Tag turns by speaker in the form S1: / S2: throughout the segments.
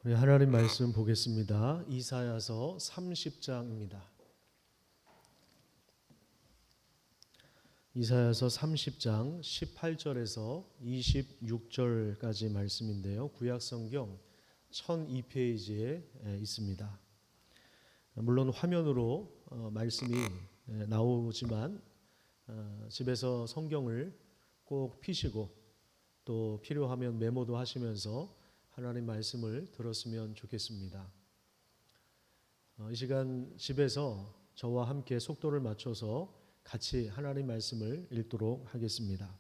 S1: 우리 하나님 말씀 보겠습니다. 이사야서 30장입니다. 이사야서 30장 18절에서 26절까지 말씀인데요. 구약성경 1002페이지에 있습니다. 물론 화면으로 말씀이 나오지만 집에서 성경을 꼭 피시고 또 필요하면 메모도 하시면서 하나님 말씀을 들었으면 좋겠습니다. 이 시간 집에서 저와 함께 속도를 맞춰서 같이 하나님 말씀을 읽도록 하겠습니다.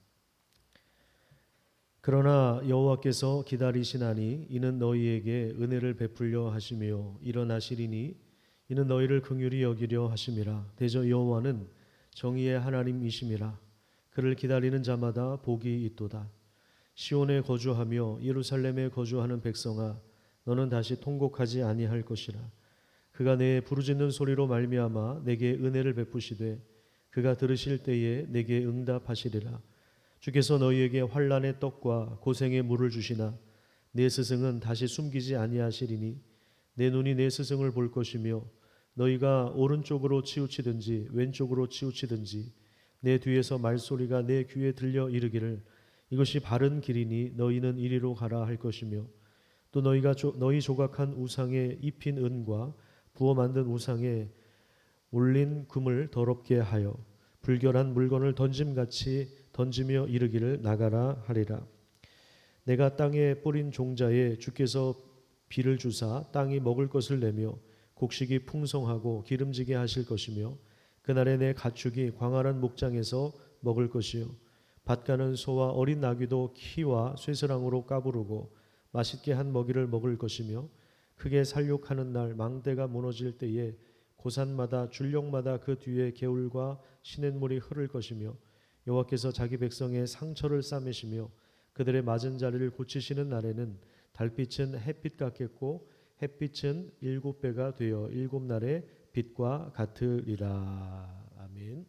S1: 그러나 여호와께서 기다리시나니 이는 너희에게 은혜를 베풀려 하시며 일어나시리니 이는 너희를 긍휼히 여기려 하심이라. 대저 여호와는 정의의 하나님이심이라. 그를 기다리는 자마다 복이 있도다. 시온에 거주하며 예루살렘에 거주하는 백성아, 너는 다시 통곡하지 아니할 것이라. 그가 내 부르짖는 소리로 말미암아 내게 은혜를 베푸시되 그가 들으실 때에 내게 응답하시리라. 주께서 너희에게 환난의 떡과 고생의 물을 주시나 내 스승은 다시 숨기지 아니하시리니 내 눈이 내 스승을 볼 것이며 너희가 오른쪽으로 치우치든지 왼쪽으로 치우치든지 내 뒤에서 말소리가 내 귀에 들려 이르기를 이것이 바른 길이니 너희는 이리로 가라 할 것이며 또 너희가 너희 조각한 우상에 입힌 은과 부어 만든 우상에 올린 금을 더럽게 하여 불결한 물건을 던짐같이 던지며 이르기를 나가라 하리라. 내가 땅에 뿌린 종자에 주께서 비를 주사 땅이 먹을 것을 내며 곡식이 풍성하고 기름지게 하실 것이며 그날에 내 가축이 광활한 목장에서 먹을 것이요 밭가는 소와 어린 나귀도 키와 쇠스랑으로 까부르고 맛있게 한 먹이를 먹을 것이며 크게 살육하는 날 망대가 무너질 때에 고산마다 줄령마다 그 뒤에 개울과 시냇물이 흐를 것이며 여호와께서 자기 백성의 상처를 싸매시며 그들의 맞은 자리를 고치시는 날에는 달빛은 햇빛 같겠고 햇빛은 7배가 되어 7날의 빛과 같으리라. 아멘.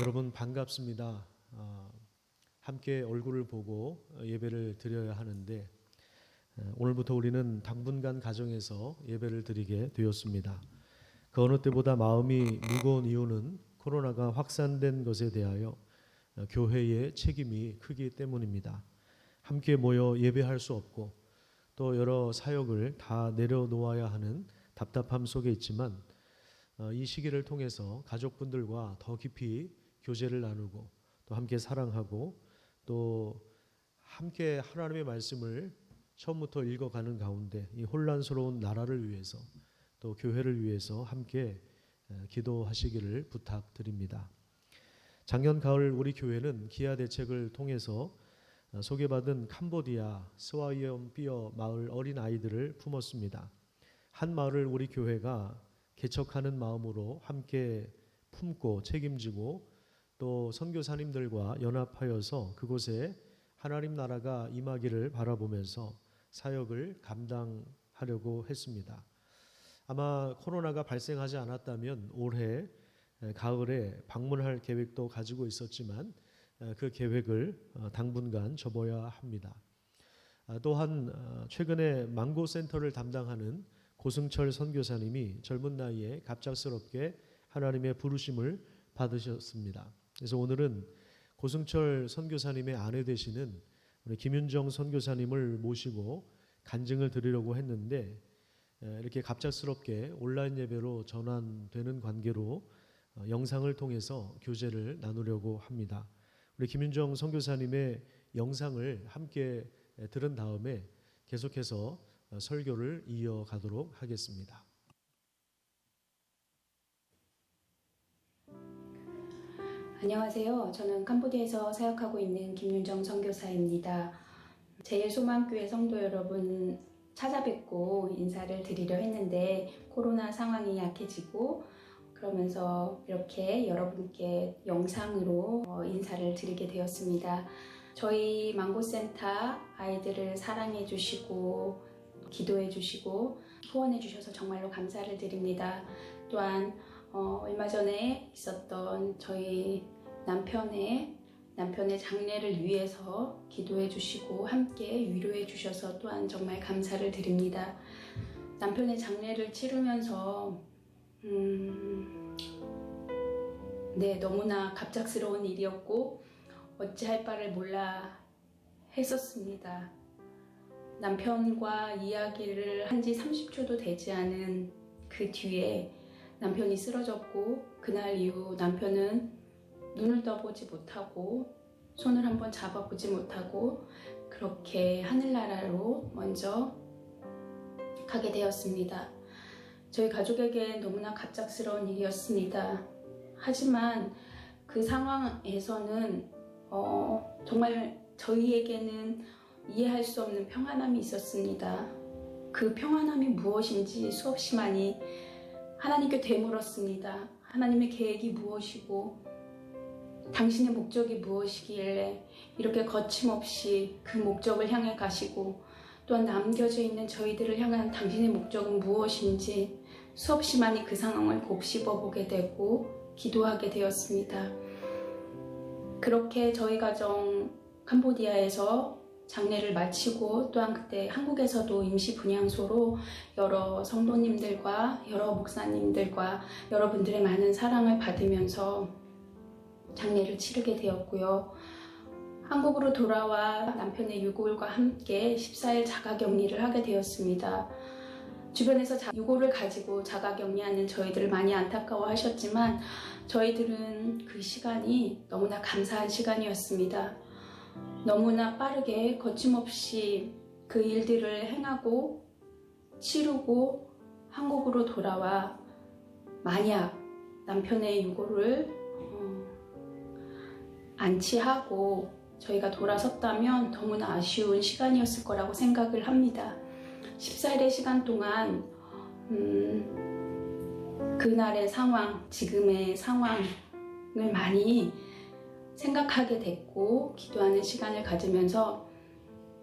S1: 여러분 반갑습니다. 함께 얼굴을 보고 예배를 드려야 하는데 오늘부터 우리는 당분간 가정에서 예배를 드리게 되었습니다. 그 어느 때보다 마음이 무거운 이유는 코로나가 확산된 것에 대하여 교회의 책임이 크기 때문입니다. 함께 모여 예배할 수 없고 또 여러 사역을 다 내려놓아야 하는 답답함 속에 있지만 이 시기를 통해서 가족분들과 더 깊이 교제를 나누고 또 함께 사랑하고 또 함께 하나님의 말씀을 처음부터 읽어가는 가운데 이 혼란스러운 나라를 위해서 또 교회를 위해서 함께 기도하시기를 부탁드립니다. 작년 가을 우리 교회는 기아 대책을 통해서 소개받은 캄보디아 스와이엄삐어 마을 어린 아이들을 품었습니다. 한 마을을 우리 교회가 개척하는 마음으로 함께 품고 책임지고 또 선교사님들과 연합하여서 그곳에 하나님 나라가 임하기를 바라보면서 사역을 감당하려고 했습니다. 아마 코로나가 발생하지 않았다면 올해 가을에 방문할 계획도 가지고 있었지만 그 계획을 당분간 접어야 합니다. 또한 최근에 망고센터를 담당하는 고승철 선교사님이 젊은 나이에 갑작스럽게 하나님의 부르심을 받으셨습니다. 그래서 오늘은 고승철 선교사님의 아내 되시는 우리 김윤정 선교사님을 모시고 간증을 드리려고 했는데 이렇게 갑작스럽게 온라인 예배로 전환되는 관계로 영상을 통해서 교제를 나누려고 합니다. 우리 김윤정 선교사님의 영상을 함께 들은 다음에 계속해서 설교를 이어가도록 하겠습니다.
S2: 안녕하세요. 저는 캄보디아에서 사역하고 있는 김윤정 선교사입니다. 제일소망교회 성도 여러분 찾아뵙고 인사를 드리려 했는데 코로나 상황이 약해지고 그러면서 이렇게 여러분께 영상으로 인사를 드리게 되었습니다. 저희 망고센터 아이들을 사랑해 주시고 기도해 주시고 후원해 주셔서 정말로 감사를 드립니다. 또한 얼마 전에 있었던 저희 남편의 남편의 장례를 위해서 기도해 주시고 함께 위로해 주셔서 또한 정말 감사를 드립니다. 남편의 장례를 치르면서 너무나 갑작스러운 일이었고 어찌할 바를 몰라 했었습니다. 남편과 이야기를 한 지 30초도 되지 않은 그 뒤에 남편이 쓰러졌고, 그날 이후 남편은 눈을 떠보지 못하고 손을 한번 잡아보지 못하고 그렇게 하늘나라로 먼저 가게 되었습니다. 저희 가족에게 너무나 갑작스러운 일이었습니다. 하지만 그 상황에서는 정말 저희에게는 이해할 수 없는 평안함이 있었습니다. 그 평안함이 무엇인지 수없이 많이 하나님께 되물었습니다. 하나님의 계획이 무엇이고 당신의 목적이 무엇이길래 이렇게 거침없이 그 목적을 향해 가시고, 또한 남겨져 있는 저희들을 향한 당신의 목적은 무엇인지 수없이 많이 그 상황을 곱씹어 보게 되고 기도하게 되었습니다. 그렇게 저희 가정 캄보디아에서 장례를 마치고, 또한 그때 한국에서도 임시 분향소로 여러 성도님들과 여러 목사님들과 여러분들의 많은 사랑을 받으면서 장례를 치르게 되었고요. 한국으로 돌아와 남편의 유골과 함께 14일 자가격리를 하게 되었습니다. 주변에서 유골을 가지고 자가격리하는 저희들을 많이 안타까워하셨지만 저희들은 그 시간이 너무나 감사한 시간이었습니다. 너무나 빠르게 거침없이 그 일들을 행하고 치르고 한국으로 돌아와 만약 남편의 유골을 안치하고 저희가 돌아섰다면 너무나 아쉬운 시간이었을 거라고 생각을 합니다. 14일의 시간 동안 그날의 상황, 지금의 상황을 많이 생각하게 됐고 기도하는 시간을 가지면서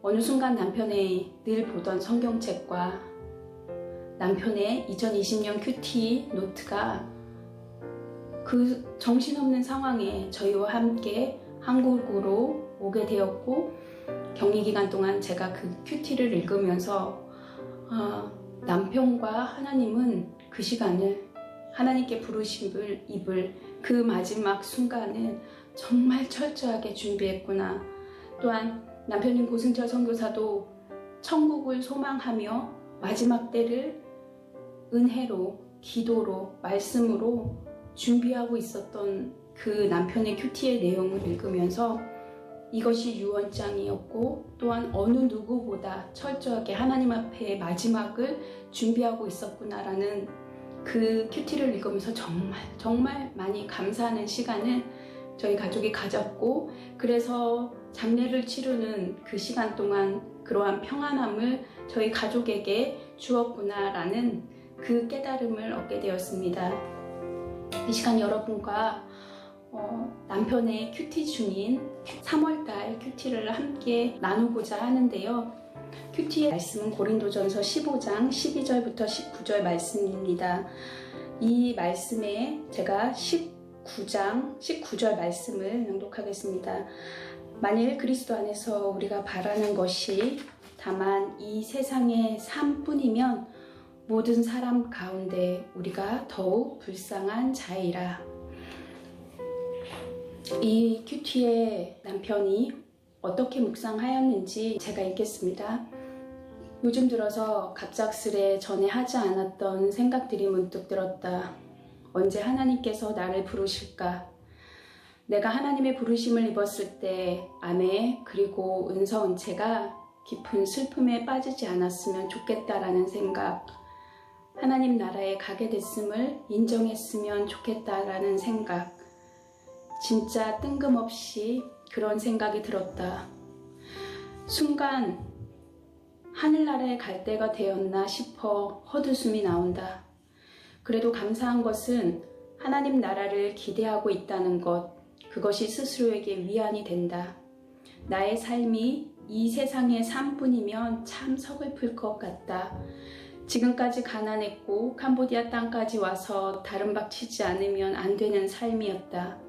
S2: 어느 순간 남편의 늘 보던 성경책과 남편의 2020년 큐티 노트가 그 정신없는 상황에 저희와 함께 한국으로 오게 되었고, 격리기간 동안 제가 그 큐티를 읽으면서 남편과 하나님은 그 시간을 하나님께 부르심을 입을 그 마지막 순간을 정말 철저하게 준비했구나. 또한 남편인 고승철 선교사도 천국을 소망하며 마지막 때를 은혜로, 기도로, 말씀으로 준비하고 있었던 그 남편의 큐티의 내용을 읽으면서 이것이 유언장이었고, 또한 어느 누구보다 철저하게 하나님 앞에 마지막을 준비하고 있었구나라는 그 큐티를 읽으면서 정말 많이 감사하는 시간을 저희 가족이 가졌고, 그래서 장례를 치르는 그 시간 동안 그러한 평안함을 저희 가족에게 주었구나라는 그 깨달음을 얻게 되었습니다. 이 시간 여러분과 남편의 큐티 중인 3월달 큐티를 함께 나누고자 하는데요. 큐티의 말씀은 고린도전서 15장 12절부터 19절 말씀입니다. 이 말씀에 제가 19절 말씀을 낭독하겠습니다. 만일 그리스도 안에서 우리가 바라는 것이 다만 이 세상의 삶뿐이면 모든 사람 가운데 우리가 더욱 불쌍한 자이라. 이 큐티의 남편이 어떻게 묵상하였는지 제가 읽겠습니다. 요즘 들어서 갑작스레 전에 하지 않았던 생각들이 문득 들었다. 언제 하나님께서 나를 부르실까? 내가 하나님의 부르심을 입었을 때 아내 그리고 은서은채가 깊은 슬픔에 빠지지 않았으면 좋겠다라는 생각, 하나님 나라에 가게 됐음을 인정했으면 좋겠다라는 생각, 진짜 뜬금없이 그런 생각이 들었다. 순간 하늘나라에 갈 때가 되었나 싶어 헛웃음이 나온다. 그래도 감사한 것은 하나님 나라를 기대하고 있다는 것, 그것이 스스로에게 위안이 된다. 나의 삶이 이 세상의 삶뿐이면 참 서글플 것 같다. 지금까지 가난했고 캄보디아 땅까지 와서 다름박치지 않으면 안 되는 삶이었다.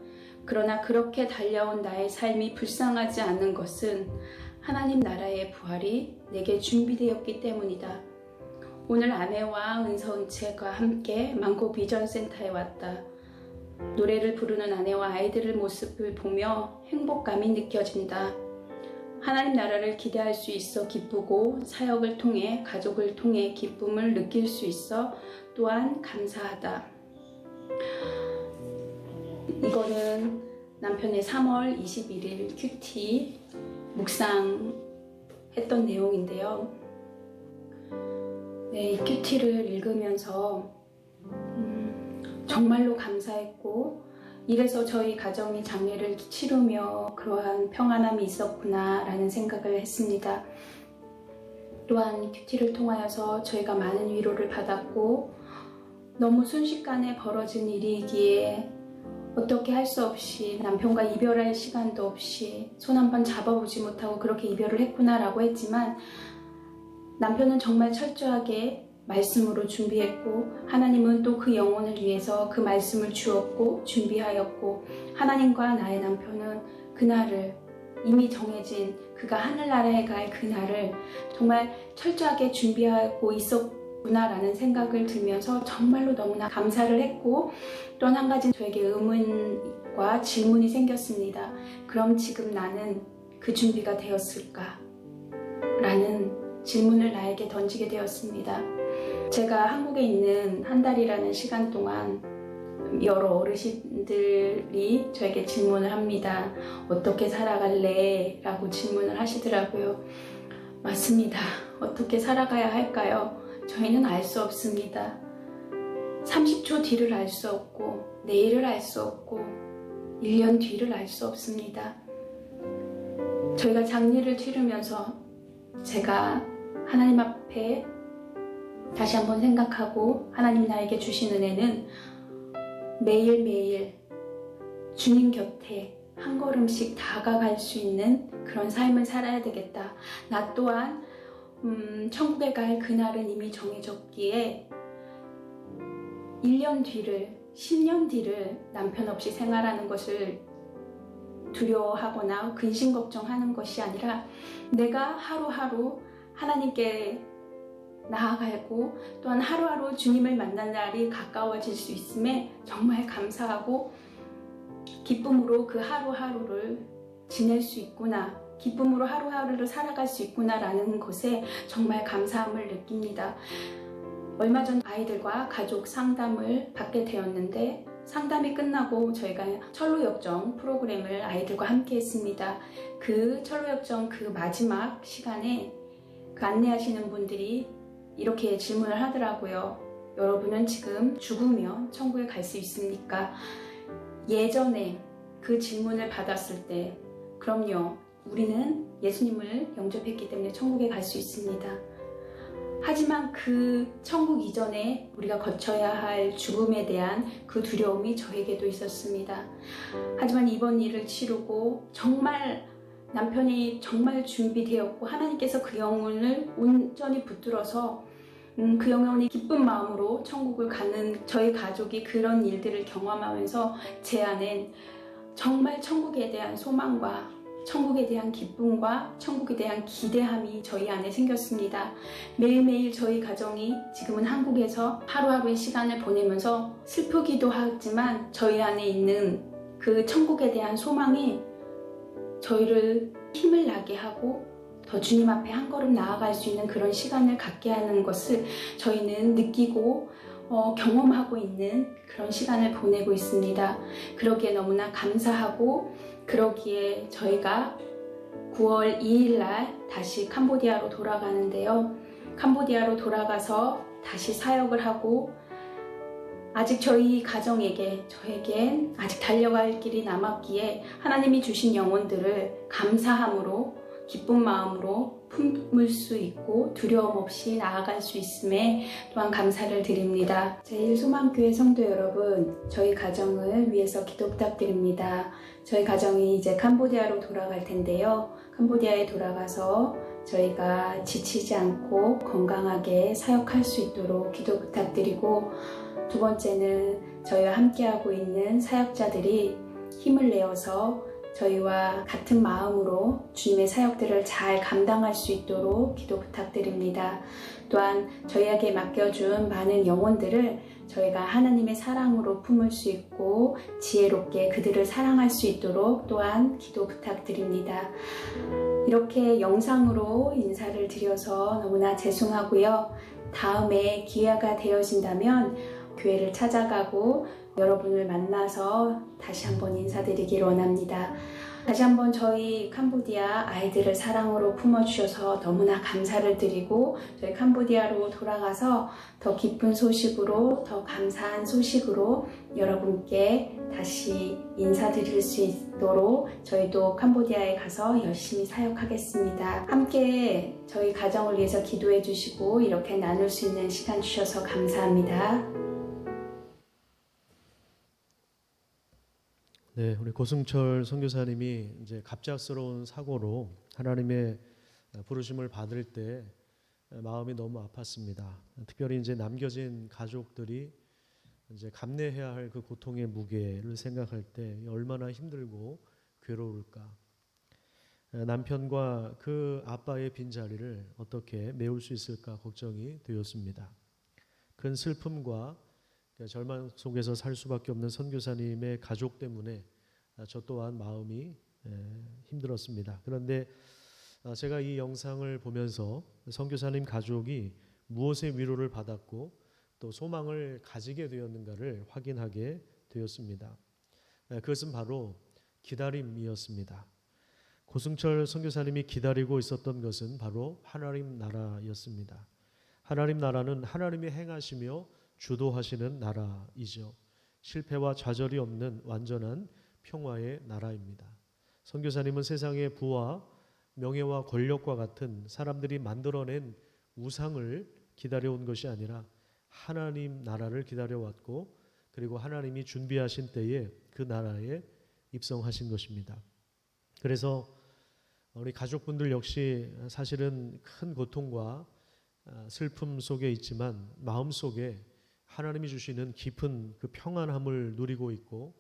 S2: 그러나 그렇게 달려온 나의 삶이 불쌍하지 않는 것은 하나님 나라의 부활이 내게 준비되었기 때문이다. 오늘 아내와 은서은채가 함께 망고 비전센터에 왔다. 노래를 부르는 아내와 아이들의 모습을 보며 행복감이 느껴진다. 하나님 나라를 기대할 수 있어 기쁘고 사역을 통해 가족을 통해 기쁨을 느낄 수 있어 또한 감사하다. 이거는 남편의 3월 21일 큐티 묵상했던 내용인데요. 네, 이 큐티를 읽으면서 정말로 감사했고, 이래서 저희 가정이 장례를 치르며 그러한 평안함이 있었구나 라는 생각을 했습니다. 또한 큐티를 통하여서 저희가 많은 위로를 받았고, 너무 순식간에 벌어진 일이기에 어떻게 할 수 없이 남편과 이별할 시간도 없이 손 한 번 잡아보지 못하고 그렇게 이별을 했구나 라고 했지만, 남편은 정말 철저하게 말씀으로 준비했고, 하나님은 또 그 영혼을 위해서 그 말씀을 주었고 준비하였고, 하나님과 나의 남편은 그날을 이미 정해진 그가 하늘나라에 갈 그날을 정말 철저하게 준비하고 있었구나라는 생각을 들면서 정말로 너무나 감사를 했고, 또 한 가지 저에게 의문과 질문이 생겼습니다. 그럼 지금 나는 그 준비가 되었을까? 라는 질문을 나에게 던지게 되었습니다. 제가 한국에 있는 한 달이라는 시간 동안 여러 어르신들이 저에게 질문을 합니다. 어떻게 살아갈래? 라고 질문을 하시더라고요. 맞습니다. 어떻게 살아가야 할까요? 저희는 알 수 없습니다. 30초 뒤를 알 수 없고, 내일을 알 수 없고, 1년 뒤를 알 수 없습니다. 저희가 장례를 치르면서 제가 하나님 앞에 다시 한번 생각하고, 하나님 나에게 주신 은혜는 매일매일 주님 곁에 한 걸음씩 다가갈 수 있는 그런 삶을 살아야 되겠다. 나 또한 천국에 갈 그날은 이미 정해졌기에 1년 뒤를, 10년 뒤를 남편 없이 생활하는 것을 두려워하거나 근심 걱정하는 것이 아니라, 내가 하루하루 하나님께 나아가고 또한 하루하루 주님을 만난 날이 가까워질 수 있음에 정말 감사하고, 기쁨으로 그 하루하루를 지낼 수 있구나, 기쁨으로 하루하루를 살아갈 수 있구나 라는 것에 정말 감사함을 느낍니다. 얼마 전 아이들과 가족 상담을 받게 되었는데, 상담이 끝나고 저희가 철로역정 프로그램을 아이들과 함께 했습니다. 그 철로역정 그 마지막 시간에 그 안내하시는 분들이 이렇게 질문을 하더라고요. 여러분은 지금 죽으면 천국에 갈 수 있습니까? 예전에 그 질문을 받았을 때, 그럼요, 우리는 예수님을 영접했기 때문에 천국에 갈 수 있습니다. 하지만 그 천국 이전에 우리가 거쳐야 할 죽음에 대한 그 두려움이 저에게도 있었습니다. 하지만 이번 일을 치르고 정말 남편이 정말 준비되었고, 하나님께서 그 영혼을 온전히 붙들어서 그 영혼이 기쁜 마음으로 천국을 가는 저희 가족이 그런 일들을 경험하면서 제 안엔 정말 천국에 대한 소망과 천국에 대한 기쁨과 천국에 대한 기대함이 저희 안에 생겼습니다. 매일매일 저희 가정이 지금은 한국에서 하루하루의 시간을 보내면서 슬프기도 하지만 저희 안에 있는 그 천국에 대한 소망이 저희를 힘을 나게 하고 더 주님 앞에 한 걸음 나아갈 수 있는 그런 시간을 갖게 하는 것을 저희는 느끼고 경험하고 있는 그런 시간을 보내고 있습니다. 그러기에 너무나 감사하고, 그러기에 저희가 9월 2일 날 다시 캄보디아로 돌아가는데요. 캄보디아로 돌아가서 다시 사역을 하고, 아직 저희 가정에게, 저에겐 아직 달려갈 길이 남았기에 하나님이 주신 영혼들을 감사함으로, 기쁜 마음으로 품을 수 있고 두려움 없이 나아갈 수 있음에 또한 감사를 드립니다. 제1소망교회 성도 여러분, 저희 가정을 위해서 기도 부탁드립니다. 저희 가정이 이제 캄보디아로 돌아갈 텐데요. 캄보디아에 돌아가서 저희가 지치지 않고 건강하게 사역할 수 있도록 기도 부탁드리고, 두 번째는 저희와 함께하고 있는 사역자들이 힘을 내어서 저희와 같은 마음으로 주님의 사역들을 잘 감당할 수 있도록 기도 부탁드립니다. 또한 저희에게 맡겨준 많은 영혼들을 저희가 하나님의 사랑으로 품을 수 있고 지혜롭게 그들을 사랑할 수 있도록 또한 기도 부탁드립니다. 이렇게 영상으로 인사를 드려서 너무나 죄송하고요. 다음에 기회가 되어진다면 교회를 찾아가고 여러분을 만나서 다시 한번 인사드리길 원합니다. 다시 한번 저희 캄보디아 아이들을 사랑으로 품어주셔서 너무나 감사를 드리고 저희 캄보디아로 돌아가서 더 기쁜 소식으로 더 감사한 소식으로 여러분께 다시 인사드릴 수 있도록 저희도 캄보디아에 가서 열심히 사역하겠습니다. 함께 저희 가정을 위해서 기도해 주시고 이렇게 나눌 수 있는 시간 주셔서 감사합니다.
S1: 네, 우리 고승철 선교사님이 이제 갑작스러운 사고로 하나님의 부르심을 받을 때 마음이 너무 아팠습니다. 특별히 이제 남겨진 가족들이 이제 감내해야 할 그 고통의 무게를 생각할 때 얼마나 힘들고 괴로울까. 남편과 그 아빠의 빈자리를 어떻게 메울 수 있을까 걱정이 되었습니다. 큰 슬픔과 절망 속에서 살 수밖에 없는 선교사님의 가족 때문에 저 또한 마음이 힘들었습니다. 그런데 제가 이 영상을 보면서 선교사님 가족이 무엇의 위로를 받았고 또 소망을 가지게 되었는가를 확인하게 되었습니다. 그것은 바로 기다림이었습니다. 고승철 선교사님이 기다리고 있었던 것은 바로 하나님 나라였습니다. 하나님 나라는 하나님이 행하시며 주도하시는 나라이죠. 실패와 좌절이 없는 완전한 평화의 나라입니다. 선교사님은 세상의 부와 명예와 권력과 같은 사람들이 만들어낸 우상을 기다려온 것이 아니라 하나님 나라를 기다려왔고 그리고 하나님이 준비하신 때에 그 나라에 입성하신 것입니다. 그래서 우리 가족분들 역시 사실은 큰 고통과 슬픔 속에 있지만 마음속에 하나님이 주시는 깊은 그 평안함을 누리고 있고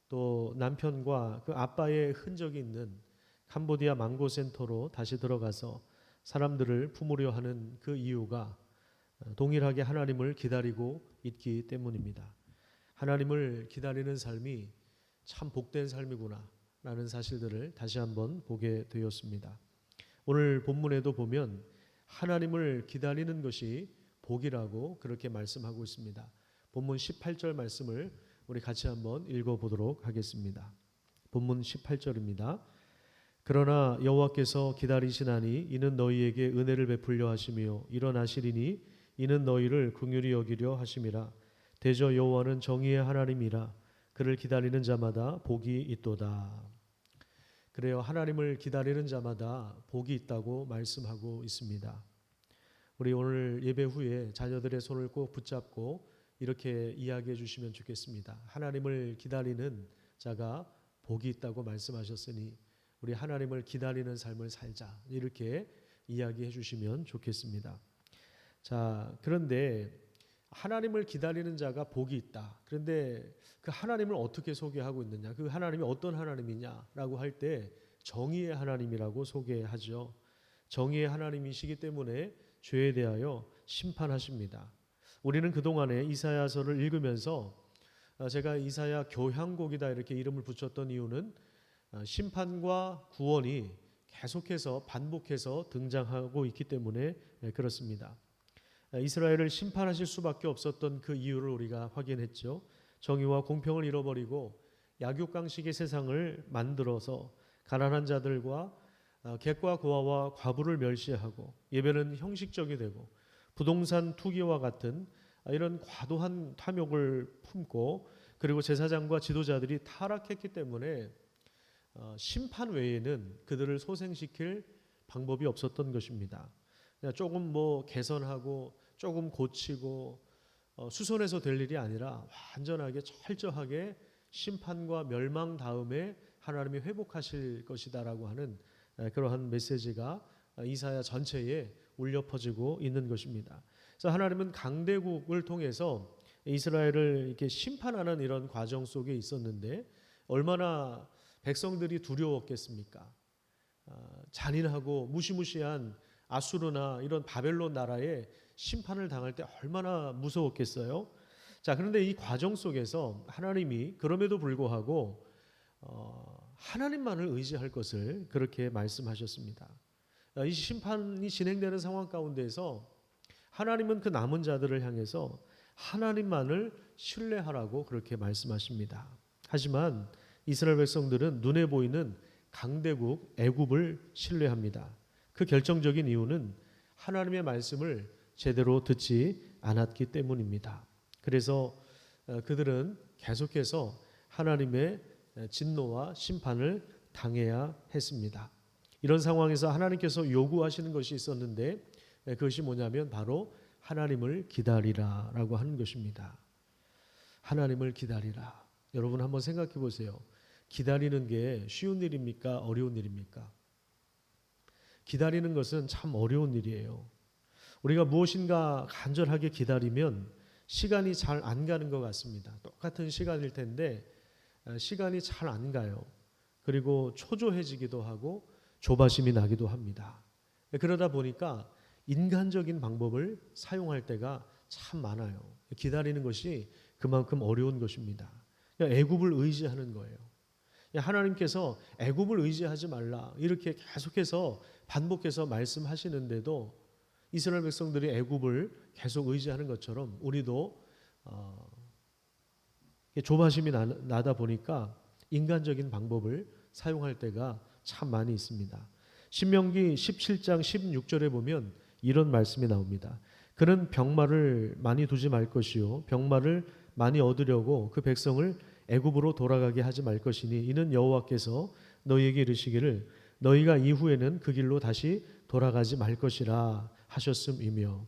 S1: 또 남편과 그 아빠의 흔적이 있는 캄보디아 망고센터로 다시 들어가서 사람들을 품으려 하는 그 이유가 동일하게 하나님을 기다리고 있기 때문입니다. 하나님을 기다리는 삶이 참 복된 삶이구나 라는 사실들을 다시 한번 보게 되었습니다. 오늘 본문에도 보면 하나님을 기다리는 것이 복이라고 그렇게 말씀하고 있습니다. 본문 18절 말씀을 우리 같이 한번 읽어보도록 하겠습니다. 본문 18절입니다. 그러나 여호와께서 기다리시나니 이는 너희에게 은혜를 베풀려 하시며 일어나시리니 이는 너희를 긍휼히 여기려 하심이라. 대저 여호와는 정의의 하나님이라. 그를 기다리는 자마다 복이 있도다. 그래요, 하나님을 기다리는 자마다 복이 있다고 말씀하고 있습니다. 우리 오늘 예배 후에 자녀들의 손을 꼭 붙잡고 이렇게 이야기해 주시면 좋겠습니다. 하나님을 기다리는 자가 복이 있다고 말씀하셨으니 우리 하나님을 기다리는 삶을 살자, 이렇게 이야기해 주시면 좋겠습니다. 자, 그런데 하나님을 기다리는 자가 복이 있다. 그런데 그 하나님을 어떻게 소개하고 있느냐, 그 하나님이 어떤 하나님이냐라고 할 때 정의의 하나님이라고 소개하죠. 정의의 하나님이시기 때문에 죄에 대하여 심판하십니다. 우리는 그동안에 이사야서를 읽으면서 제가 이사야 교향곡이다 이렇게 이름을 붙였던 이유는 심판과 구원이 계속해서 반복해서 등장하고 있기 때문에 그렇습니다. 이스라엘을 심판하실 수밖에 없었던 그 이유를 우리가 확인했죠. 정의와 공평을 잃어버리고 약육강식의 세상을 만들어서 가난한 자들과 객과 고아와 과부를 멸시하고 예배는 형식적이 되고 부동산 투기와 같은 이런 과도한 탐욕을 품고 그리고 제사장과 지도자들이 타락했기 때문에 심판 외에는 그들을 소생시킬 방법이 없었던 것입니다. 조금 개선하고 조금 고치고 수선해서 될 일이 아니라 완전하게 철저하게 심판과 멸망 다음에 하나님이 회복하실 것이다라고 하는 그러한 메시지가 이사야 전체에 울려 퍼지고 있는 것입니다. 그래서 하나님은 강대국을 통해서 이스라엘을 이렇게 심판하는 이런 과정 속에 있었는데 얼마나 백성들이 두려웠겠습니까? 잔인하고 무시무시한 아수르나 이런 바벨론 나라의 심판을 당할 때 얼마나 무서웠겠어요? 자, 그런데 이 과정 속에서 하나님이 그럼에도 불구하고 하나님만을 의지할 것을 그렇게 말씀하셨습니다. 이 심판이 진행되는 상황 가운데서 하나님은 그 남은 자들을 향해서 하나님만을 신뢰하라고 그렇게 말씀하십니다. 하지만 이스라엘 백성들은 눈에 보이는 강대국 애굽을 신뢰합니다. 그 결정적인 이유는 하나님의 말씀을 제대로 듣지 않았기 때문입니다. 그래서 그들은 계속해서 하나님의 진노와 심판을 당해야 했습니다. 이런 상황에서 하나님께서 요구하시는 것이 있었는데 그것이 뭐냐면 바로 하나님을 기다리라라고 하는 것입니다. 하나님을 기다리라. 여러분 한번 생각해 보세요. 기다리는 게 쉬운 일입니까? 어려운 일입니까? 기다리는 것은 참 어려운 일이에요. 우리가 무엇인가 간절하게 기다리면 시간이 잘 안 가는 것 같습니다. 똑같은 시간일 텐데 시간이 잘 안 가요. 그리고 초조해지기도 하고 조바심이 나기도 합니다. 그러다 보니까 인간적인 방법을 사용할 때가 참 많아요. 기다리는 것이 그만큼 어려운 것입니다. 애굽을 의지하는 거예요. 하나님께서 애굽을 의지하지 말라 이렇게 계속해서 반복해서 말씀하시는데도 이스라엘 백성들이 애굽을 계속 의지하는 것처럼 우리도 조바심이 나다 보니까 인간적인 방법을 사용할 때가 참 많이 있습니다. 신명기 17장 16절에 보면 이런 말씀이 나옵니다. 그는 병마를 많이 두지 말 것이요 병마를 많이 얻으려고 그 백성을 애굽으로 돌아가게 하지 말 것이니 이는 여호와께서 너희에게 이르시기를 너희가 이후에는 그 길로 다시 돌아가지 말 것이라 하셨음이며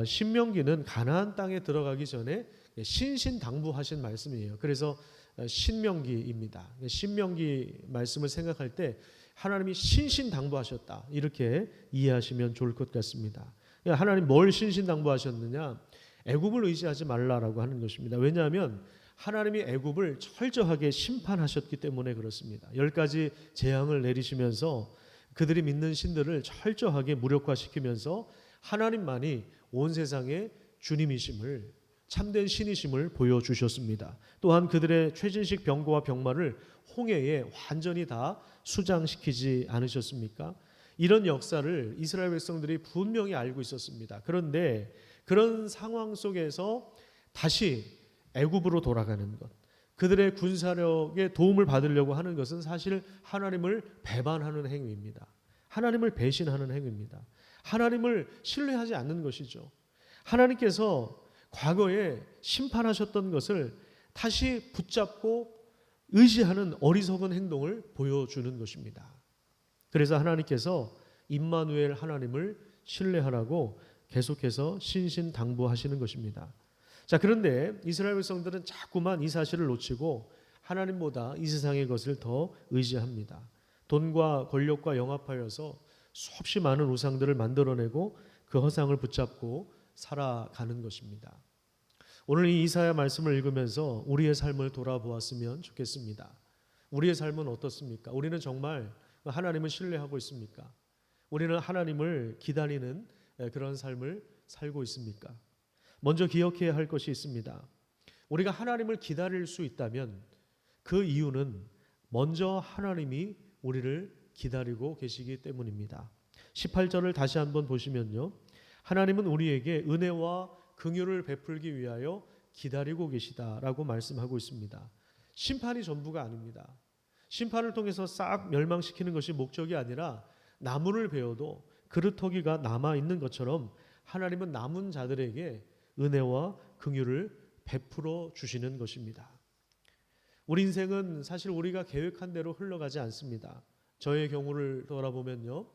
S1: 신명기는 가나안 땅에 들어가기 전에 신신당부하신 말씀이에요. 그래서 신명기입니다. 신명기 말씀을 생각할 때 하나님이 신신당부하셨다 이렇게 이해하시면 좋을 것 같습니다. 하나님 뭘 신신당부하셨느냐? 애굽을 의지하지 말라라고 하는 것입니다. 왜냐하면 하나님이 애굽을 철저하게 심판하셨기 때문에 그렇습니다. 10가지 재앙을 내리시면서 그들이 믿는 신들을 철저하게 무력화시키면서 하나님만이 온 세상의 주님이심을 참된 신이심을 보여주셨습니다. 또한 그들의 최진식 병거와 병마를 홍해에 완전히 다 수장시키지 않으셨습니까? 이런 역사를 이스라엘 백성들이 분명히 알고 있었습니다. 그런데 그런 상황 속에서 다시 애굽으로 돌아가는 것, 그들의 군사력의 도움을 받으려고 하는 것은 사실 하나님을 배반하는 행위입니다. 하나님을 배신하는 행위입니다. 하나님을 신뢰하지 않는 것이죠. 하나님께서 과거에 심판하셨던 것을 다시 붙잡고 의지하는 어리석은 행동을 보여주는 것입니다. 그래서 하나님께서 임마누엘 하나님을 신뢰하라고 계속해서 신신당부하시는 것입니다. 자, 그런데 이스라엘 백성들은 자꾸만 이 사실을 놓치고 하나님보다 이 세상의 것을 더 의지합니다. 돈과 권력과 영합하여서 수없이 많은 우상들을 만들어내고 그 허상을 붙잡고 살아가는 것입니다. 오늘 이 이사야 말씀을 읽으면서 우리의 삶을 돌아보았으면 좋겠습니다. 우리의 삶은 어떻습니까? 우리는 정말 하나님을 신뢰하고 있습니까? 우리는 하나님을 기다리는 그런 삶을 살고 있습니까? 먼저 기억해야 할 것이 있습니다. 우리가 하나님을 기다릴 수 있다면 그 이유는 먼저 하나님이 우리를 기다리고 계시기 때문입니다. 18절을 다시 한번 보시면요. 하나님은 우리에게 은혜와 긍휼을 베풀기 위하여 기다리고 계시다라고 말씀하고 있습니다. 심판이 전부가 아닙니다. 심판을 통해서 싹 멸망시키는 것이 목적이 아니라 나무를 베어도 그루터기가 남아있는 것처럼 하나님은 남은 자들에게 은혜와 긍휼을 베풀어 주시는 것입니다. 우리 인생은 사실 우리가 계획한 대로 흘러가지 않습니다. 저의 경우를 돌아보면요.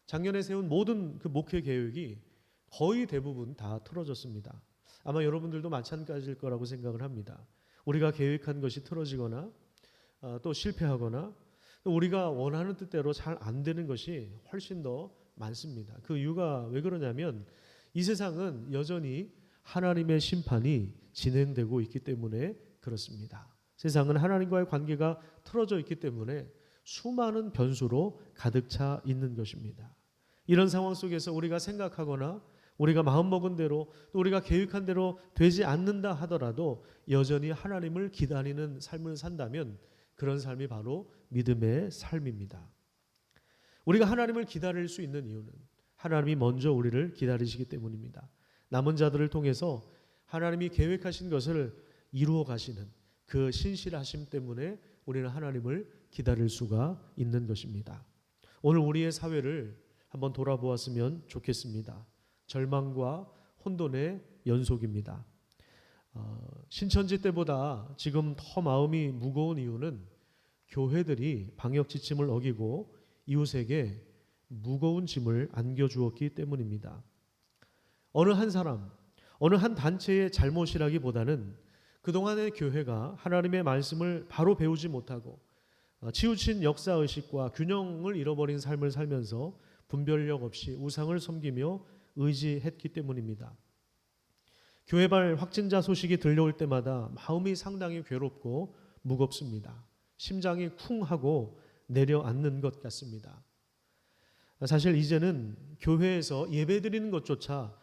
S1: 작년에 세운 모든 그 목회 계획이 거의 대부분 다 틀어졌습니다. 아마 여러분들도 마찬가지일 거라고 생각을 합니다. 우리가 계획한 것이 틀어지거나 또 실패하거나 또 우리가 원하는 뜻대로 잘 안 되는 것이 훨씬 더 많습니다. 그 이유가 왜 그러냐면 이 세상은 여전히 하나님의 심판이 진행되고 있기 때문에 그렇습니다. 세상은 하나님과의 관계가 틀어져 있기 때문에 수많은 변수로 가득 차 있는 것입니다. 이런 상황 속에서 우리가 생각하거나 우리가 마음먹은 대로 또 우리가 계획한 대로 되지 않는다 하더라도 여전히 하나님을 기다리는 삶을 산다면 그런 삶이 바로 믿음의 삶입니다. 우리가 하나님을 기다릴 수 있는 이유는 하나님이 먼저 우리를 기다리시기 때문입니다. 남은 자들을 통해서 하나님이 계획하신 것을 이루어 가시는 그 신실하심 때문에 우리는 하나님을 기다릴 수가 있는 것입니다. 오늘 우리의 사회를 한번 돌아보았으면 좋겠습니다. 절망과 혼돈의 연속입니다. 신천지 때보다 지금 더 마음이 무거운 이유는 교회들이 방역 지침을 어기고 이웃에게 무거운 짐을 안겨주었기 때문입니다. 어느 한 사람, 어느 한 단체의 잘못이라기보다는 그동안의 교회가 하나님의 말씀을 바로 배우지 못하고 치우친 역사의식과 균형을 잃어버린 삶을 살면서 분별력 없이 우상을 섬기며 의지했기 때문입니다. 교회발 확진자 소식이 들려올 때마다 마음이 상당히 괴롭고 무겁습니다. 심장이 쿵 하고 내려앉는 것 같습니다. 사실 이제는 교회에서 예배드리는 것조차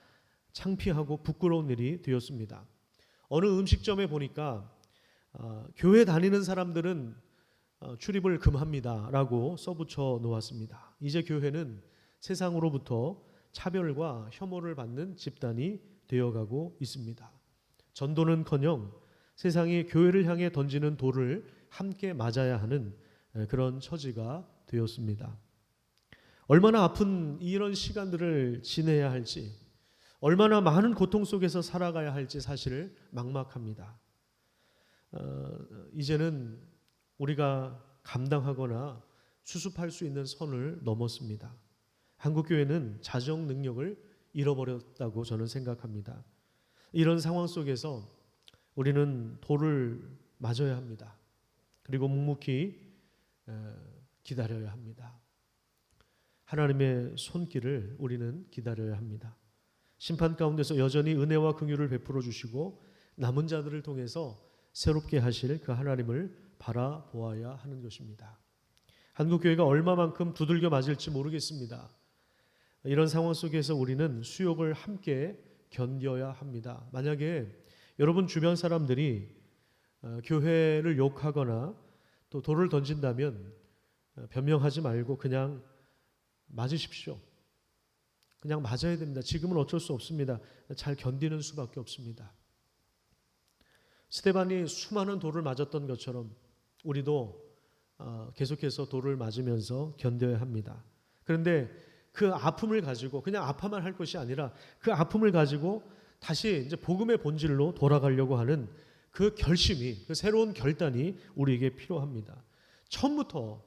S1: 창피하고 부끄러운 일이 되었습니다. 어느 음식점에 보니까 교회 다니는 사람들은 출입을 금합니다 라고 써붙여 놓았습니다. 이제 교회는 세상으로부터 차별과 혐오를 받는 집단이 되어가고 있습니다. 전도는커녕 세상이 교회를 향해 던지는 돌을 함께 맞아야 하는 그런 처지가 되었습니다. 얼마나 아픈 이런 시간들을 지내야 할지, 얼마나 많은 고통 속에서 살아가야 할지 사실 막막합니다. 이제는 우리가 감당하거나 수습할 수 있는 선을 넘었습니다. 한국교회는 자정 능력을 잃어버렸다고 저는 생각합니다. 이런 상황 속에서 우리는 돌을 맞아야 합니다. 그리고 묵묵히 기다려야 합니다. 하나님의 손길을 우리는 기다려야 합니다. 심판 가운데서 여전히 은혜와 긍휼을 베풀어 주시고 남은 자들을 통해서 새롭게 하실 그 하나님을 바라보아야 하는 것입니다. 한국교회가 얼마만큼 두들겨 맞을지 모르겠습니다. 이런 상황 속에서 우리는 수욕을 함께 견뎌야 합니다. 만약에 여러분 주변 사람들이 교회를 욕하거나 또 돌을 던진다면 변명하지 말고 그냥 맞으십시오. 그냥 맞아야 됩니다. 지금은 어쩔 수 없습니다. 잘 견디는 수밖에 없습니다. 스데반이 수많은 돌을 맞았던 것처럼 우리도 계속해서 돌을 맞으면서 견뎌야 합니다. 그런데 그 아픔을 가지고 그냥 아파만 할 것이 아니라 그 아픔을 가지고 다시 이제 복음의 본질로 돌아가려고 하는 그 결심이, 그 새로운 결단이 우리에게 필요합니다. 처음부터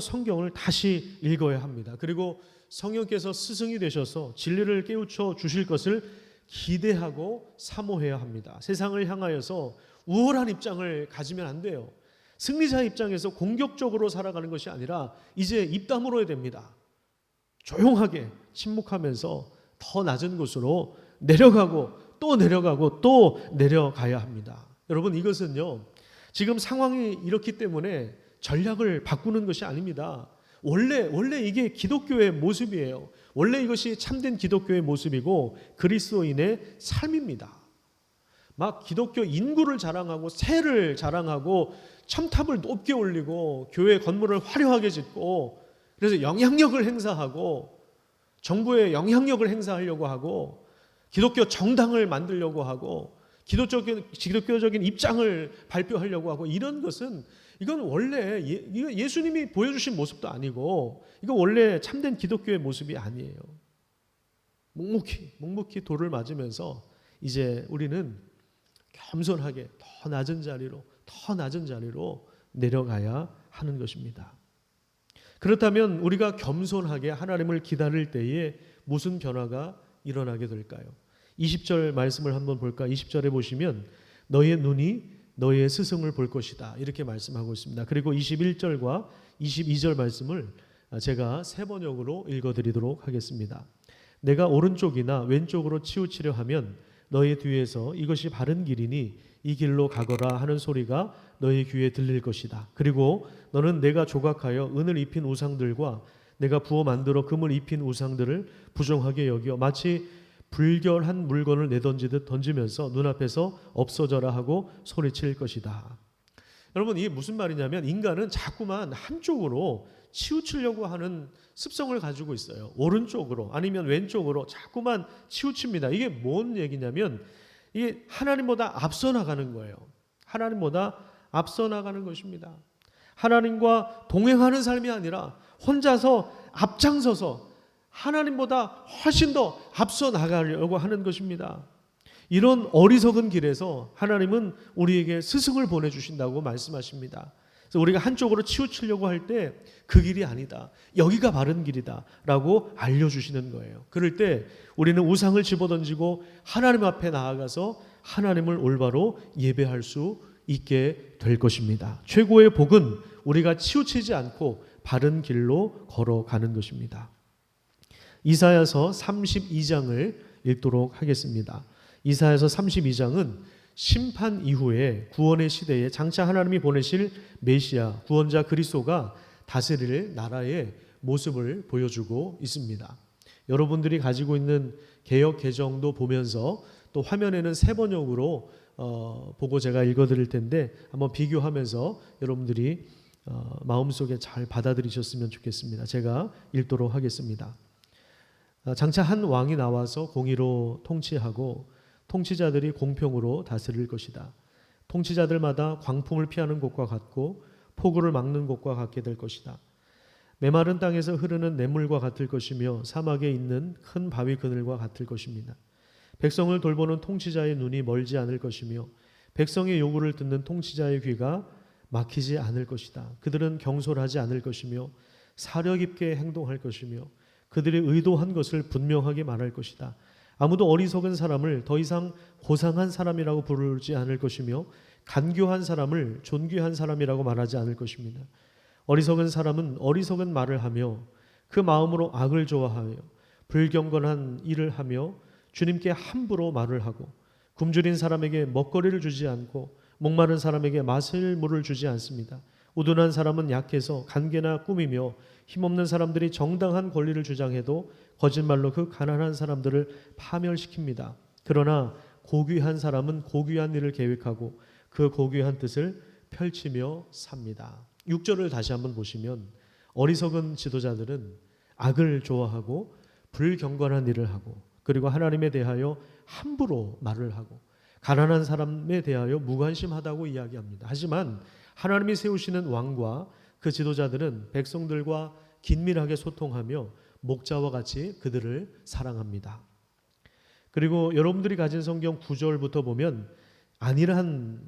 S1: 성경을 다시 읽어야 합니다. 그리고 성령께서 스승이 되셔서 진리를 깨우쳐 주실 것을 기대하고 사모해야 합니다. 세상을 향하여서 우월한 입장을 가지면 안 돼요. 승리자 입장에서 공격적으로 살아가는 것이 아니라 이제 입 다물어야 됩니다. 조용하게 침묵하면서 더 낮은 곳으로 내려가고 또 내려가고 또 내려가야 합니다. 여러분, 이것은요, 지금 상황이 이렇기 때문에 전략을 바꾸는 것이 아닙니다. 원래 이게 기독교의 모습이에요. 원래 이것이 참된 기독교의 모습이고 그리스도인의 삶입니다. 막 기독교 인구를 자랑하고 세를 자랑하고 첨탑을 높게 올리고 교회 건물을 화려하게 짓고 그래서 영향력을 행사하고 정부에 영향력을 행사하려고 하고 기독교 정당을 만들려고 하고 기독교적인 입장을 발표하려고 하고 이런 것은 이건 원래 예수님이 보여주신 모습도 아니고 이건 원래 참된 기독교의 모습이 아니에요. 묵묵히 돌을 맞으면서 이제 우리는 겸손하게 더 낮은 자리로 내려가야 하는 것입니다. 그렇다면 우리가 겸손하게 하나님을 기다릴 때에 무슨 변화가 일어나게 될까요? 20절 말씀을 한번 볼까? 20절에 보시면 너의 눈이 너의 스승을 볼 것이다 이렇게 말씀하고 있습니다. 그리고 21절과 22절 말씀을 제가 세 번역으로 읽어드리도록 하겠습니다. 내가 오른쪽이나 왼쪽으로 치우치려 하면 너희 뒤에서 이것이 바른 길이니 이 길로 가거라 하는 소리가 너희 귀에 들릴 것이다. 그리고 너는 내가 조각하여 은을 입힌 우상들과 내가 부어 만들어 금을 입힌 우상들을 부정하게 여겨 마치 불결한 물건을 내던지듯 던지면서 눈앞에서 없어져라 하고 소리칠 것이다. 여러분, 이게 무슨 말이냐면 인간은 자꾸만 한쪽으로 치우치려고 하는 습성을 가지고 있어요. 오른쪽으로 아니면 왼쪽으로 자꾸만 치우칩니다. 이게 뭔 얘기냐면 이게 하나님보다 앞서 나가는 거예요. 하나님보다 앞서 나가는 것입니다. 하나님과 동행하는 삶이 아니라 혼자서 앞장서서 하나님보다 훨씬 더 앞서 나가려고 하는 것입니다. 이런 어리석은 길에서 하나님은 우리에게 스승을 보내주신다고 말씀하십니다. 그래서 우리가 한쪽으로 치우치려고 할 때 그 길이 아니다, 여기가 바른 길이다 라고 알려주시는 거예요. 그럴 때 우리는 우상을 집어던지고 하나님 앞에 나아가서 하나님을 올바로 예배할 수 있게 될 것입니다. 최고의 복은 우리가 치우치지 않고 바른 길로 걸어가는 것입니다. 이사야서 32장을 읽도록 하겠습니다. 이사야서 32장은 심판 이후에 구원의 시대에 장차 하나님이 보내실 메시아 구원자 그리스도가 다스릴 나라의 모습을 보여주고 있습니다. 여러분들이 가지고 있는 개역 개정도 보면서 또 화면에는 새 번역으로 보고 제가 읽어드릴 텐데 한번 비교하면서 여러분들이 마음속에 잘 받아들이셨으면 좋겠습니다. 제가 읽도록 하겠습니다. 장차 한 왕이 나와서 공의로 통치하고 통치자들이 공평으로 다스릴 것이다. 통치자들마다 광풍을 피하는 곳과 같고 폭우를 막는 곳과 같게 될 것이다. 메마른 땅에서 흐르는 냇물과 같을 것이며 사막에 있는 큰 바위 그늘과 같을 것입니다. 백성을 돌보는 통치자의 눈이 멀지 않을 것이며 백성의 요구를 듣는 통치자의 귀가 막히지 않을 것이다. 그들은 경솔하지 않을 것이며 사려 깊게 행동할 것이며 그들이 의도한 것을 분명하게 말할 것이다. 아무도 어리석은 사람을 더 이상 고상한 사람이라고 부르지 않을 것이며 간교한 사람을 존귀한 사람이라고 말하지 않을 것입니다. 어리석은 사람은 어리석은 말을 하며 그 마음으로 악을 좋아하며 불경건한 일을 하며 주님께 함부로 말을 하고 굶주린 사람에게 먹거리를 주지 않고 목마른 사람에게 마실 물을 주지 않습니다. 우둔한 사람은 약해서 간계나 꾸미며 힘없는 사람들이 정당한 권리를 주장해도 거짓말로 그 가난한 사람들을 파멸시킵니다. 그러나 고귀한 사람은 고귀한 일을 계획하고 그 고귀한 뜻을 펼치며 삽니다. 6절을 다시 한번 보시면 어리석은 지도자들은 악을 좋아하고 불경건한 일을 하고 그리고 하나님에 대하여 함부로 말을 하고 가난한 사람에 대하여 무관심하다고 이야기합니다. 하지만 하나님이 세우시는 왕과 그 지도자들은 백성들과 긴밀하게 소통하며 목자와 같이 그들을 사랑합니다. 그리고 여러분들이 가진 성경 9절부터 보면 안일한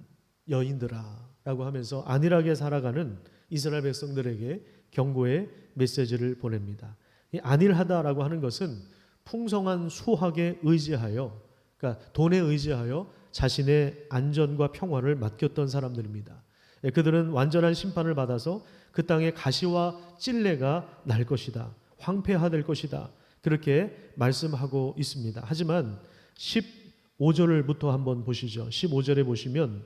S1: 여인들아 라고 하면서 안일하게 살아가는 이스라엘 백성들에게 경고의 메시지를 보냅니다. 이 안일하다라고 하는 것은 풍성한 수확에 의지하여, 그러니까 돈에 의지하여 자신의 안전과 평화를 맡겼던 사람들입니다. 그들은 완전한 심판을 받아서 그 땅에 가시와 찔레가 날 것이다, 황폐화될 것이다, 그렇게 말씀하고 있습니다. 하지만 15절부터 한번 보시죠. 15절에 보시면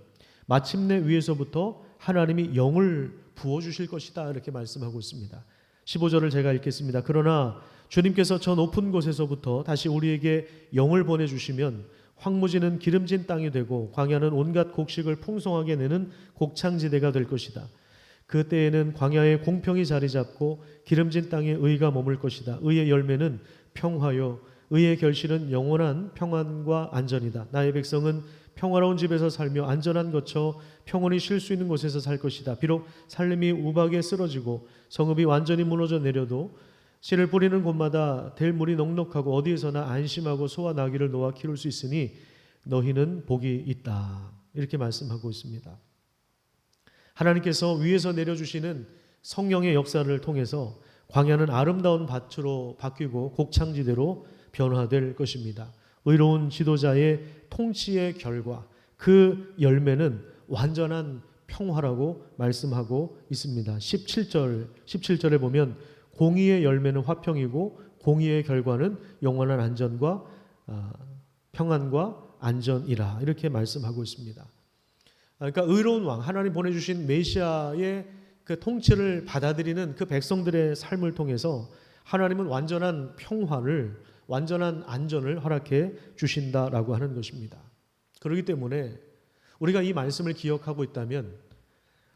S1: 마침내 위에서부터 하나님이 영을 부어주실 것이다 이렇게 말씀하고 있습니다. 15절을 제가 읽겠습니다. 그러나 주님께서 저 높은 곳에서부터 다시 우리에게 영을 보내주시면 황무지는 기름진 땅이 되고 광야는 온갖 곡식을 풍성하게 내는 곡창지대가 될 것이다. 그때에는 광야에 공평이 자리 잡고 기름진 땅에 의가 머물 것이다. 의의 열매는 평화요 의의 결실은 영원한 평안과 안전이다. 나의 백성은 평화로운 집에서 살며 안전한 거처 평온히 쉴 수 있는 곳에서 살 것이다. 비록 살림이 우박에 쓰러지고 성읍이 완전히 무너져 내려도 씨를 뿌리는 곳마다 될 물이 넉넉하고 어디에서나 안심하고 소와 나귀를 놓아 키울 수 있으니 너희는 복이 있다. 이렇게 말씀하고 있습니다. 하나님께서 위에서 내려주시는 성령의 역사를 통해서 광야는 아름다운 밭으로 바뀌고 곡창지대로 변화될 것입니다. 의로운 지도자의 통치의 결과 그 열매는 완전한 평화라고 말씀하고 있습니다. 17절에 보면 공의의 열매는 화평이고 공의의 결과는 영원한 안전과 평안과 안전이라 이렇게 말씀하고 있습니다. 그러니까 의로운 왕, 하나님 보내주신 메시아의 그 통치를 받아들이는 그 백성들의 삶을 통해서 하나님은 완전한 평화를, 완전한 안전을 허락해 주신다라고 하는 것입니다. 그렇기 때문에 우리가 이 말씀을 기억하고 있다면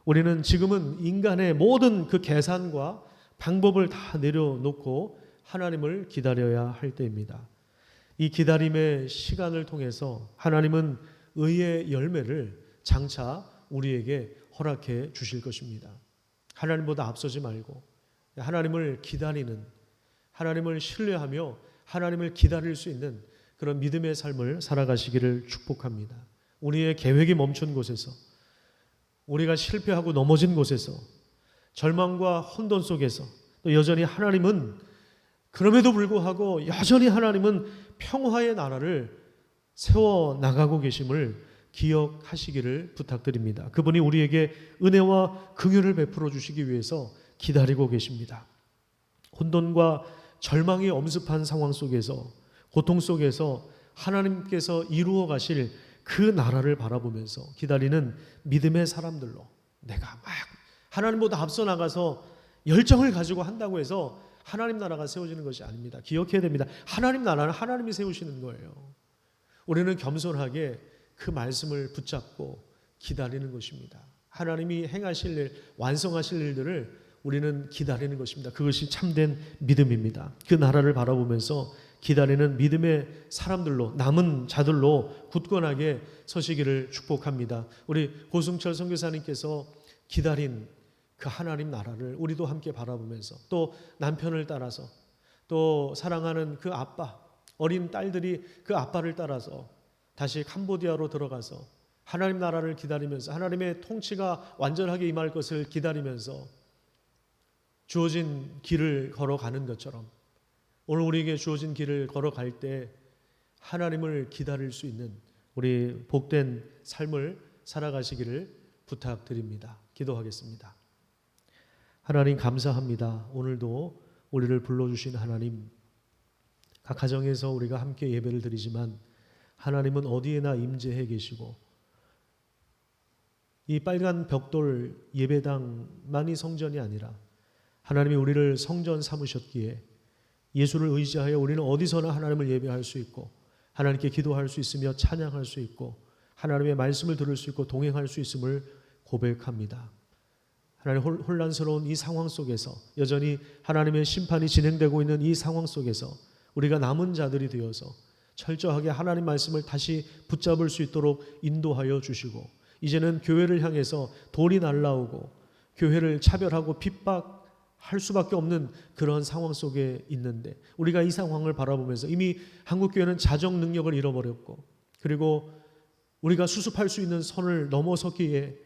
S1: 우리는 지금은 인간의 모든 그 계산과 방법을 다 내려놓고 하나님을 기다려야 할 때입니다. 이 기다림의 시간을 통해서 하나님은 의의 열매를 장차 우리에게 허락해 주실 것입니다. 하나님보다 앞서지 말고 하나님을 기다리는, 하나님을 신뢰하며 하나님을 기다릴 수 있는 그런 믿음의 삶을 살아가시기를 축복합니다. 우리의 계획이 멈춘 곳에서, 우리가 실패하고 넘어진 곳에서, 절망과 혼돈 속에서 또 여전히 하나님은, 그럼에도 불구하고 여전히 하나님은 평화의 나라를 세워나가고 계심을 기억하시기를 부탁드립니다. 그분이 우리에게 은혜와 긍휼을 베풀어 주시기 위해서 기다리고 계십니다. 혼돈과 절망이 엄습한 상황 속에서, 고통 속에서 하나님께서 이루어 가실 그 나라를 바라보면서 기다리는 믿음의 사람들로, 내가 막 하나님보다 앞서 나가서 열정을 가지고 한다고 해서 하나님 나라가 세워지는 것이 아닙니다. 기억해야 됩니다. 하나님 나라는 하나님이 세우시는 거예요. 우리는 겸손하게 그 말씀을 붙잡고 기다리는 것입니다. 하나님이 행하실 일, 완성하실 일들을 우리는 기다리는 것입니다. 그것이 참된 믿음입니다. 그 나라를 바라보면서 기다리는 믿음의 사람들로, 남은 자들로 굳건하게 서시기를 축복합니다. 우리 고승철 선교사님께서 기다린 그 하나님 나라를 우리도 함께 바라보면서, 또 남편을 따라서, 또 사랑하는 그 아빠, 어린 딸들이 그 아빠를 따라서 다시 캄보디아로 들어가서 하나님 나라를 기다리면서 하나님의 통치가 완전하게 임할 것을 기다리면서 주어진 길을 걸어가는 것처럼 오늘 우리에게 주어진 길을 걸어갈 때 하나님을 기다릴 수 있는 우리 복된 삶을 살아가시기를 부탁드립니다. 기도하겠습니다. 하나님 감사합니다. 오늘도 우리를 불러주신 하나님, 각 가정에서 우리가 함께 예배를 드리지만 하나님은 어디에나 임재해 계시고, 이 빨간 벽돌 예배당만이 성전이 아니라 하나님이 우리를 성전 삼으셨기에 예수를 의지하여 우리는 어디서나 하나님을 예배할 수 있고 하나님께 기도할 수 있으며 찬양할 수 있고 하나님의 말씀을 들을 수 있고 동행할 수 있음을 고백합니다. 하나님, 혼란스러운 이 상황 속에서, 여전히 하나님의 심판이 진행되고 있는 이 상황 속에서 우리가 남은 자들이 되어서 철저하게 하나님 말씀을 다시 붙잡을 수 있도록 인도하여 주시고, 이제는 교회를 향해서 돌이 날라오고 교회를 차별하고 핍박할 수밖에 없는 그런 상황 속에 있는데, 우리가 이 상황을 바라보면서 이미 한국교회는 자정 능력을 잃어버렸고, 그리고 우리가 수습할 수 있는 선을 넘어섰기에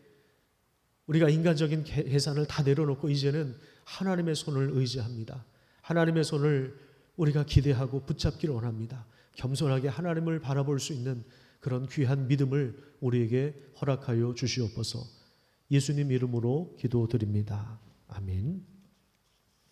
S1: 우리가 인간적인 계산을 다 내려놓고 이제는 하나님의 손을 의지합니다. 하나님의 손을 우리가 기대하고 붙잡기를 원합니다. 겸손하게 하나님을 바라볼 수 있는 그런 귀한 믿음을 우리에게 허락하여 주시옵소서. 예수님 이름으로 기도드립니다. 아멘.